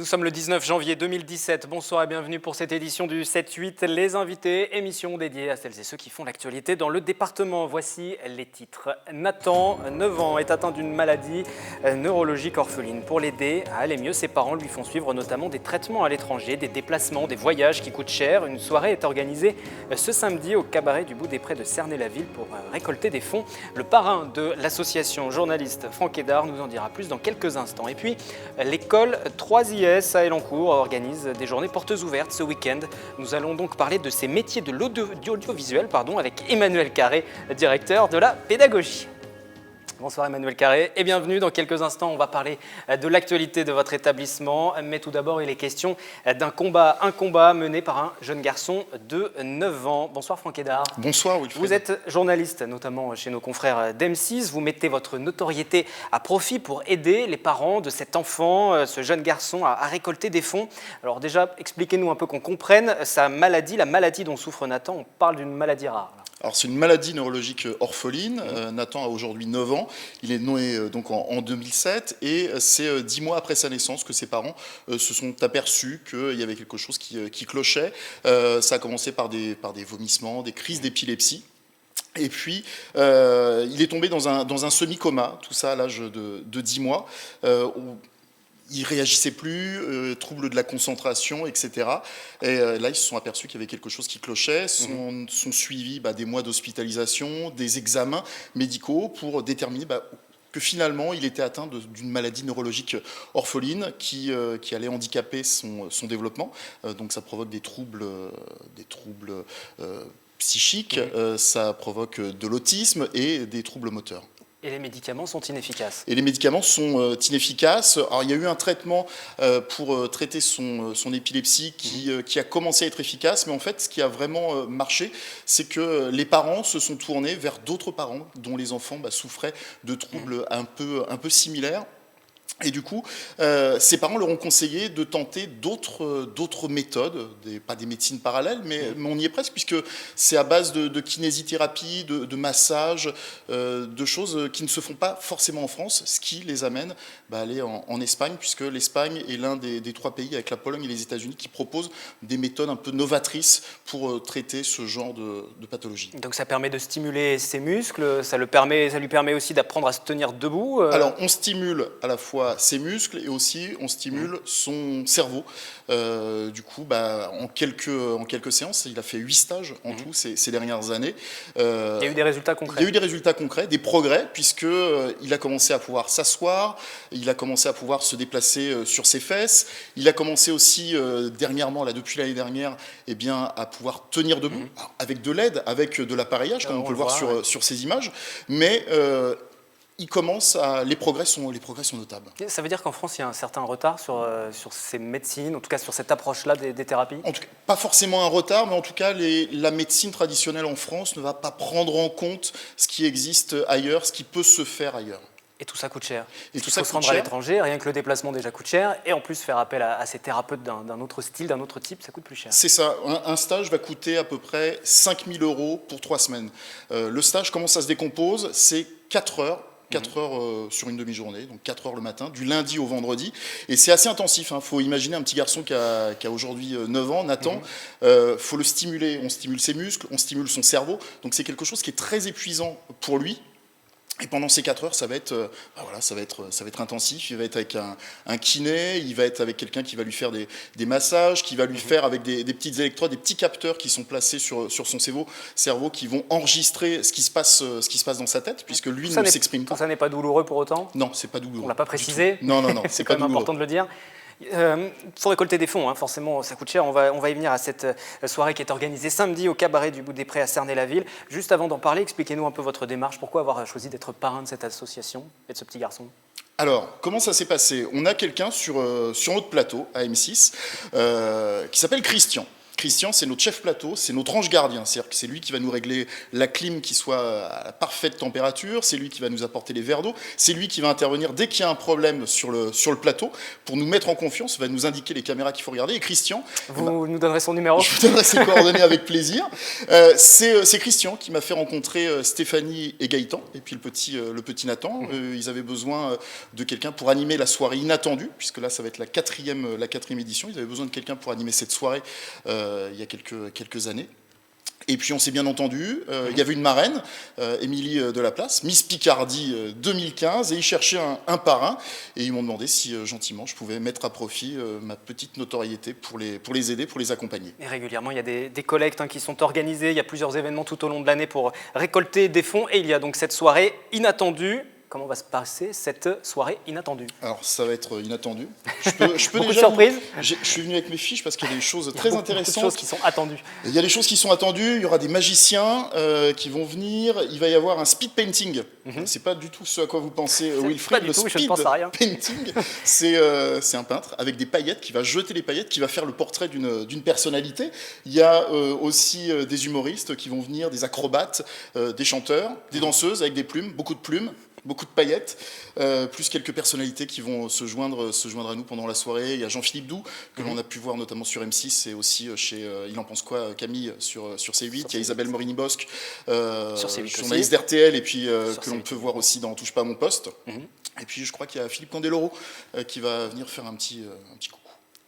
Nous sommes le 19 janvier 2017. Bonsoir et bienvenue pour cette édition du 7-8. Les invités, émission dédiée à celles et ceux qui font l'actualité dans le département. Voici les titres. Nathan, 9 ans, est atteint d'une maladie neurologique orpheline. Pour l'aider à aller mieux, ses parents lui font suivre notamment des traitements à l'étranger, des déplacements, des voyages qui coûtent cher. Une soirée est organisée ce samedi au cabaret du Bout des Prés de Cernay-la-Ville pour récolter des fonds. Le parrain de l'association journaliste Franck Hédard nous en dira plus dans quelques instants. Et puis, l'école 3IS à Elancourt organise des journées portes ouvertes ce week-end. Nous allons donc parler de ces métiers de l'audiovisuel avec Emmanuel Carré, directeur de la pédagogie. Bonsoir Emmanuel Carré et bienvenue. Dans quelques instants, on va parler de l'actualité de votre établissement. Mais tout d'abord, il est question d'un combat, mené par un jeune garçon de 9 ans. Bonsoir Franck Hédard. Bonsoir Wilfried. Vous êtes journaliste, notamment chez nos confrères d'M6. Vous mettez votre notoriété à profit pour aider les parents de cet enfant, ce jeune garçon, à récolter des fonds. Alors déjà, expliquez-nous un peu qu'on comprenne sa maladie, la maladie dont souffre Nathan. On parle d'une maladie rare. Alors c'est une maladie neurologique orpheline. Nathan a aujourd'hui 9 ans. Il est né donc en 2007 et c'est 10 mois après sa naissance que ses parents se sont aperçus qu'il y avait quelque chose qui clochait. Ça a commencé par des vomissements, des crises d'épilepsie. Et puis, il est tombé dans un semi-coma, tout ça à l'âge de 10 mois. Il ne réagissait plus, troubles de la concentration, etc. Et là, ils se sont aperçus qu'il y avait quelque chose qui clochait. Sont suivis des mois d'hospitalisation, des examens médicaux pour déterminer que finalement, il était atteint d'une maladie neurologique orpheline qui allait handicaper son développement. Donc ça provoque des troubles psychiques, ça provoque de l'autisme et des troubles moteurs. Et les médicaments sont inefficaces. Et les médicaments sont inefficaces. Alors, il y a eu un traitement pour traiter son épilepsie qui a commencé à être efficace, mais en fait, ce qui a vraiment marché, c'est que les parents se sont tournés vers d'autres parents dont les enfants souffraient de troubles un peu similaires. Et du coup, ses parents leur ont conseillé de tenter d'autres méthodes, pas des médecines parallèles, mais on y est presque, puisque c'est à base de kinésithérapie, de massage, de choses qui ne se font pas forcément en France, ce qui les amène à aller en Espagne, puisque l'Espagne est l'un des 3 pays, avec la Pologne et les États-Unis, qui proposent des méthodes un peu novatrices pour traiter ce genre de pathologie. Donc ça permet de stimuler ses muscles, ça lui permet aussi d'apprendre à se tenir debout. Alors on stimule à la fois ses muscles et aussi on stimule son cerveau. Du coup, en quelques séances, il a fait 8 stages en tout ces dernières années. Il y a eu des résultats concrets. Il y a eu des résultats concrets, des progrès, puisqu'il a commencé à pouvoir s'asseoir, il a commencé à pouvoir se déplacer sur ses fesses, il a commencé aussi dernièrement, depuis l'année dernière, à pouvoir tenir debout, avec de l'aide, avec de l'appareillage, comme on peut le voir sur ces images, mais les progrès sont notables. Ça veut dire qu'en France, il y a un certain retard sur ces médecines, en tout cas sur cette approche-là des thérapies? En tout cas, pas forcément un retard, mais en tout cas, la médecine traditionnelle en France ne va pas prendre en compte ce qui existe ailleurs, ce qui peut se faire ailleurs. Et tout ça coûte cher. Et tout ça se rendre à l'étranger, rien que le déplacement déjà coûte cher, et en plus faire appel à ces thérapeutes d'un autre style, d'un autre type, ça coûte plus cher. C'est ça, un stage va coûter à peu près 5 000 € pour 3 semaines. Le stage, comment ça se décompose? C'est 4 heures. 4 heures sur une demi-journée, donc 4 heures le matin, du lundi au vendredi. Et c'est assez intensif. Faut imaginer un petit garçon qui a aujourd'hui 9 ans, Nathan. Faut le stimuler. On stimule ses muscles, on stimule son cerveau. Donc c'est quelque chose qui est très épuisant pour lui. Et pendant ces 4 heures, ça va être intensif. Il va être avec un kiné, il va être avec quelqu'un qui va lui faire des massages, qui va lui faire avec des petites électrodes, des petits capteurs qui sont placés sur son cerveau, qui vont enregistrer ce qui se passe dans sa tête, puisque lui ne s'exprime pas. Ça n'est pas douloureux pour autant? Non, c'est pas douloureux. On l'a pas précisé? Non, c'est quand même important de le dire. Il faut récolter des fonds, forcément ça coûte cher, on va y venir à cette soirée qui est organisée samedi au cabaret du Bout des Prés à Cernay-la-Ville. Juste avant d'en parler, expliquez-nous un peu votre démarche, pourquoi avoir choisi d'être parrain de cette association et de ce petit garçon? Alors, comment ça s'est passé? On a quelqu'un sur notre plateau, à M6, qui s'appelle Christian. Christian, c'est notre chef plateau, c'est notre ange gardien. C'est-à-dire que c'est lui qui va nous régler la clim qui soit à la parfaite température, c'est lui qui va nous apporter les verres d'eau, c'est lui qui va intervenir dès qu'il y a un problème sur le plateau pour nous mettre en confiance, va nous indiquer les caméras qu'il faut regarder. Et Christian... Vous nous donnerez son numéro? Je vous donnerai ses coordonnées avec plaisir. C'est Christian qui m'a fait rencontrer Stéphanie et Gaëtan, et puis le petit Nathan. Ils avaient besoin de quelqu'un pour animer la soirée inattendue, puisque là, ça va être la quatrième édition. Ils avaient besoin de quelqu'un pour animer cette soirée il y a quelques années. Et puis on s'est bien entendu, il y avait une marraine, Émilie Delaplace, Miss Picardie 2015, et ils cherchaient un parrain, et ils m'ont demandé si gentiment je pouvais mettre à profit ma petite notoriété pour les aider, pour les accompagner. Et régulièrement, il y a des collectes qui sont organisées, il y a plusieurs événements tout au long de l'année pour récolter des fonds, et il y a donc cette soirée inattendue. Comment va se passer cette soirée inattendue? Alors, ça va être inattendu. Je peux Beaucoup de déjà surprises. Je suis venu avec mes fiches parce qu'il y a des choses très intéressantes. Beaucoup de choses qui sont attendues. Il y a des choses qui sont attendues. Il y aura des magiciens qui vont venir. Il va y avoir un speed painting. C'est pas du tout ce à quoi vous pensez, Wilfried. Pas du tout, je ne pense à rien. Painting, c'est un peintre avec des paillettes qui va jeter les paillettes, qui va faire le portrait d'une personnalité. Il y a aussi des humoristes qui vont venir, des acrobates, des chanteurs, des danseuses avec des plumes, beaucoup de plumes. Beaucoup de paillettes, plus quelques personnalités qui vont se joindre à nous pendant la soirée. Il y a Jean-Philippe Doux, que l'on a pu voir notamment sur M6, et aussi chez Il en pense quoi, Camille, sur C8. Il y a Isabelle Morini-Bosque, journaliste d'RTL, et puis que l'on peut voir aussi dans Touche pas à mon poste. Et puis je crois qu'il y a Philippe Candeloro qui va venir faire un petit coup.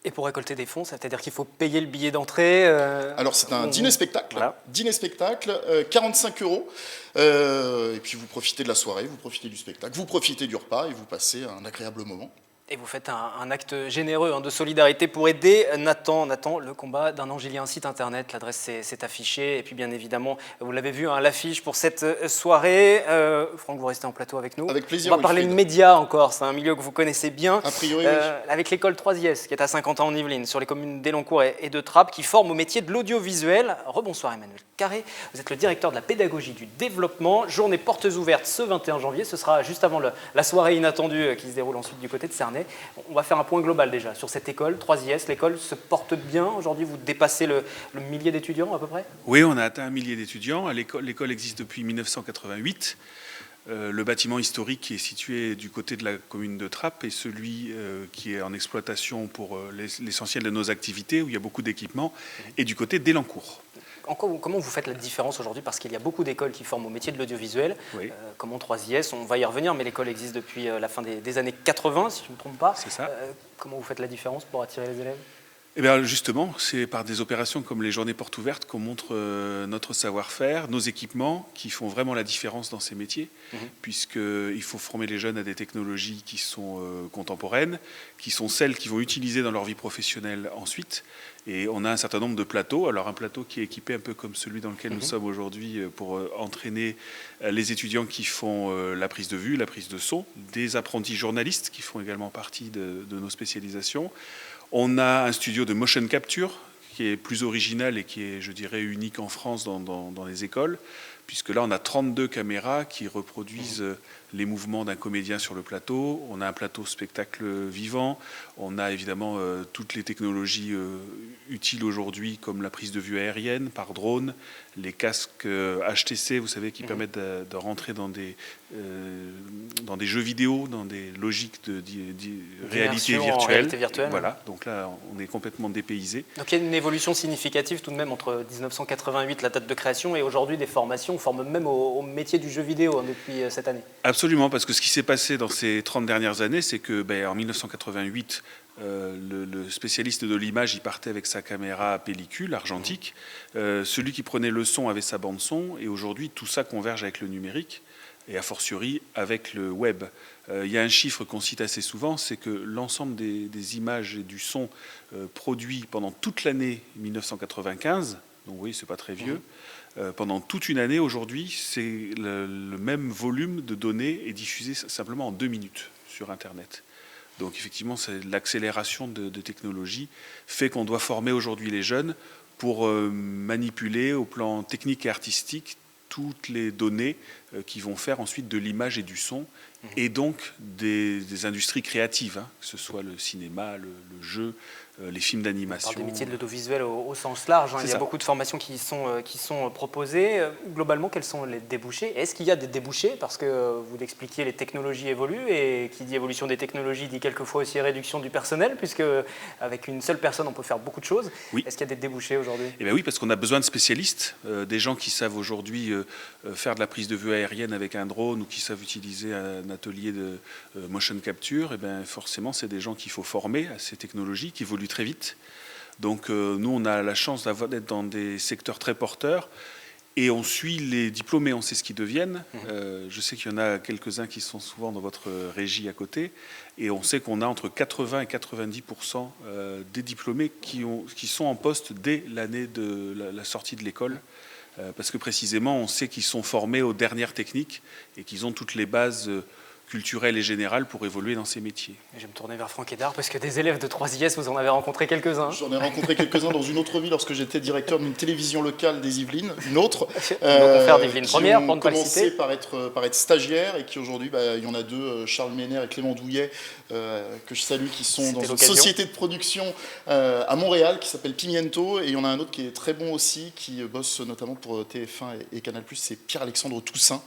Et pour récolter des fonds, ça veut dire qu'il faut payer le billet d'entrée Alors c'est un dîner-spectacle, voilà. 45 €. Et puis vous profitez de la soirée, vous profitez du spectacle, vous profitez du repas et vous passez un agréable moment. Et vous faites un acte généreux de solidarité pour aider Nathan. Nathan, le combat d'un ange. Il y a un site internet, l'adresse c'est affiché. Et puis bien évidemment, vous l'avez vu, l'affiche pour cette soirée. Franck, vous restez en plateau avec nous. Avec plaisir. On va parler de médias encore, c'est un milieu que vous connaissez bien. A priori, oui. Avec l'école 3IS, qui est à Saint-Quentin-en-Yvelines, sur les communes d'Elancourt et de Trappes, qui forme au métier de l'audiovisuel. Rebonsoir Emmanuel Carré, vous êtes le directeur de la pédagogie du développement. Journée portes ouvertes ce 21 janvier. Ce sera juste avant la soirée inattendue qui se déroule ensuite du côté de Cernay. On va faire un point global déjà sur cette école, 3IS. L'école se porte bien. Aujourd'hui, vous dépassez le millier d'étudiants à peu près? Oui, on a atteint 1 millier d'étudiants. L'école existe depuis 1988. Le bâtiment historique qui est situé du côté de la commune de Trappes est celui qui est en exploitation pour l'essentiel de nos activités, où il y a beaucoup d'équipements, et du côté d'Elancourt. Comment vous faites la différence aujourd'hui? Parce qu'il y a beaucoup d'écoles qui forment au métier de l'audiovisuel, oui. Comme 3IS, on va y revenir, mais l'école existe depuis la fin des années 80, si je ne me trompe pas. C'est ça. Comment vous faites la différence pour attirer les élèves? Eh bien justement, c'est par des opérations comme les journées portes ouvertes qu'on montre notre savoir-faire, nos équipements, qui font vraiment la différence dans ces métiers, puisqu'il faut former les jeunes à des technologies qui sont contemporaines, qui sont celles qu'ils vont utiliser dans leur vie professionnelle ensuite. Et on a un certain nombre de plateaux. Alors un plateau qui est équipé un peu comme celui dans lequel nous sommes aujourd'hui pour entraîner les étudiants qui font la prise de vue, la prise de son, des apprentis journalistes qui font également partie de nos spécialisations. On a un studio de motion capture qui est plus original et qui est, je dirais, unique en France dans les écoles, puisque là, on a 32 caméras qui reproduisent les mouvements d'un comédien sur le plateau. On a un plateau spectacle vivant. On a évidemment toutes les technologies utiles aujourd'hui, comme la prise de vue aérienne par drone, les casques HTC, vous savez, qui permettent de rentrer dans des jeux vidéo, dans des logiques de réalité virtuelle. Voilà, donc là, on est complètement dépaysé. Donc il y a une évolution significative tout de même entre 1988, la date de création, et aujourd'hui des formations. On forme même au métier du jeu vidéo depuis cette année. Absolument, parce que ce qui s'est passé dans ces 30 dernières années, c'est que en 1988, le spécialiste de l'image, il partait avec sa caméra à pellicule argentique. Celui qui prenait le son avait sa bande son, et aujourd'hui, tout ça converge avec le numérique, et a fortiori avec le web. Il y a un chiffre qu'on cite assez souvent, c'est que l'ensemble des images et du son produits pendant toute l'année 1995, donc oui, c'est pas très vieux, pendant toute une année aujourd'hui, c'est le même volume de données est diffusé simplement en 2 minutes sur Internet. Donc effectivement, l'accélération de technologie fait qu'on doit former aujourd'hui les jeunes pour manipuler au plan technique et artistique toutes les données qui vont faire ensuite de l'image et du son, et donc des industries créatives, que ce soit le cinéma, le jeu, les films On d'animation. parle des métiers de l'audiovisuel au sens large. Il y a beaucoup de formations qui sont proposées. Globalement, quels sont les débouchés? Est-ce qu'il y a des débouchés? Parce que vous l'expliquiez, les technologies évoluent et qui dit évolution des technologies dit quelquefois aussi réduction du personnel, puisque avec une seule personne, on peut faire beaucoup de choses. Oui. Est-ce qu'il y a des débouchés aujourd'hui? Eh bien oui, parce qu'on a besoin de spécialistes, des gens qui savent aujourd'hui faire de la prise de vue aérienne avec un drone ou qui savent utiliser un atelier de motion capture. Eh bien forcément, c'est des gens qu'il faut former à ces technologies qui évoluent très vite. Donc nous, on a la chance d'être dans des secteurs très porteurs et on suit les diplômés, on sait ce qu'ils deviennent. Je sais qu'il y en a quelques-uns qui sont souvent dans votre régie à côté et on sait qu'on a entre 80 et 90% des diplômés qui sont en poste dès l'année de la sortie de l'école. Parce que précisément, on sait qu'ils sont formés aux dernières techniques et qu'ils ont toutes les bases culturelles et générales pour évoluer dans ces métiers. Je vais me tourner vers Franck Hédard, parce que des élèves de 3IS, vous en avez rencontré quelques-uns. J'en ai rencontré quelques-uns dans une autre vie lorsque j'étais directeur d'une télévision locale des Yvelines, une autre. Nos confrères d'Yvelines Première, pour ne pas le citer. Qui ont commencé par être stagiaires et qui aujourd'hui, il y en a deux, Charles Ménère et Clément Douillet, que je salue, qui sont dans une société de production à Montréal qui s'appelle Pimiento. Et il y en a un autre qui est très bon aussi, qui bosse notamment pour TF1 et Canal+, c'est Pierre-Alexandre Toussaint.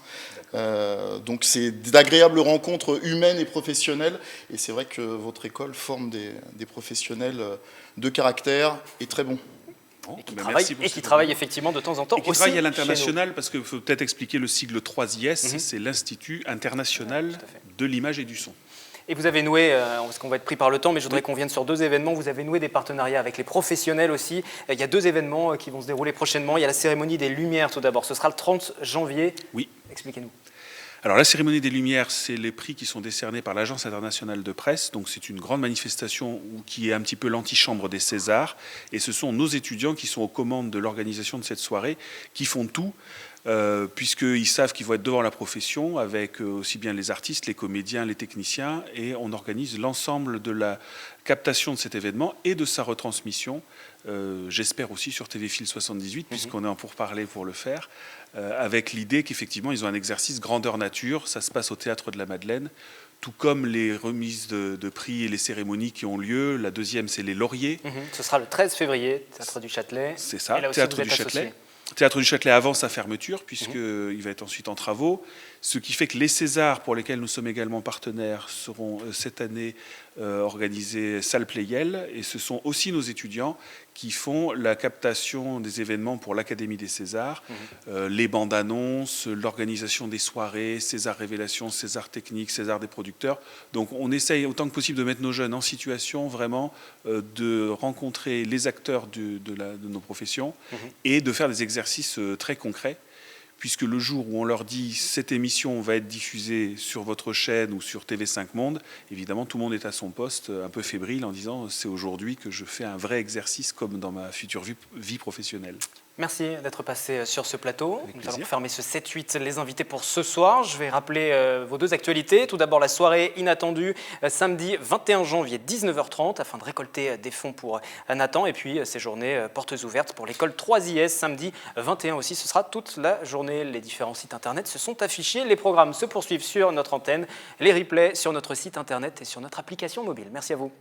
Donc c'est d'agréables rencontres humaines et professionnelles. Et c'est vrai que votre école forme des professionnels de caractère et très bons. Et qui travaillent effectivement de temps en temps. Et qui travaillent à l'international, parce qu'il faut peut-être expliquer le sigle 3IS, c'est l'Institut international de l'image et du son. Et vous avez noué, parce qu'on va être pris par le temps, mais je voudrais qu'on vienne sur 2 événements. Vous avez noué des partenariats avec les professionnels aussi. Il y a 2 événements qui vont se dérouler prochainement. Il y a la cérémonie des Lumières tout d'abord. Ce sera le 30 janvier. Oui. Expliquez-nous. Alors la cérémonie des Lumières, c'est les prix qui sont décernés par l'Agence internationale de presse. Donc c'est une grande manifestation qui est un petit peu l'antichambre des Césars. Et ce sont nos étudiants qui sont aux commandes de l'organisation de cette soirée, qui font tout, puisqu'ils savent qu'ils vont être devant la profession, avec aussi bien les artistes, les comédiens, les techniciens. Et on organise l'ensemble de la captation de cet événement et de sa retransmission. J'espère aussi sur TV Fil 78, puisqu'on est en pourparlers pour le faire, avec l'idée qu'effectivement, ils ont un exercice grandeur nature. Ça se passe au Théâtre de la Madeleine, tout comme les remises de prix et les cérémonies qui ont lieu. La deuxième, c'est les Lauriers. Ce sera le 13 février, Théâtre du Châtelet. C'est ça, là aussi, Théâtre du Châtelet. Théâtre du Châtelet avant sa fermeture, puisqu'il va être ensuite en travaux. Ce qui fait que les Césars, pour lesquels nous sommes également partenaires, seront cette année organisés salle Pleyel. Et ce sont aussi nos étudiants qui font la captation des événements pour l'Académie des Césars, les bandes annonces, l'organisation des soirées, César Révélation, César Technique, César des producteurs. Donc on essaye autant que possible de mettre nos jeunes en situation vraiment de rencontrer les acteurs de nos professions et de faire des exercices très concrets, puisque le jour où on leur dit cette émission va être diffusée sur votre chaîne ou sur TV5 Monde, évidemment tout le monde est à son poste, un peu fébrile, en disant c'est aujourd'hui que je fais un vrai exercice comme dans ma future vie professionnelle. Merci d'être passé sur ce plateau. Avec Nous plaisir. allons fermer ce 7-8 les invités pour ce soir. Je vais rappeler vos 2 actualités. Tout d'abord, la soirée inattendue, samedi 21 janvier, 19h30, afin de récolter des fonds pour Nathan. Et puis, ces journées portes ouvertes pour l'école 3IS, samedi 21 aussi. Ce sera toute la journée. Les différents sites internet se sont affichés. Les programmes se poursuivent sur notre antenne. Les replays sur notre site internet et sur notre application mobile. Merci à vous.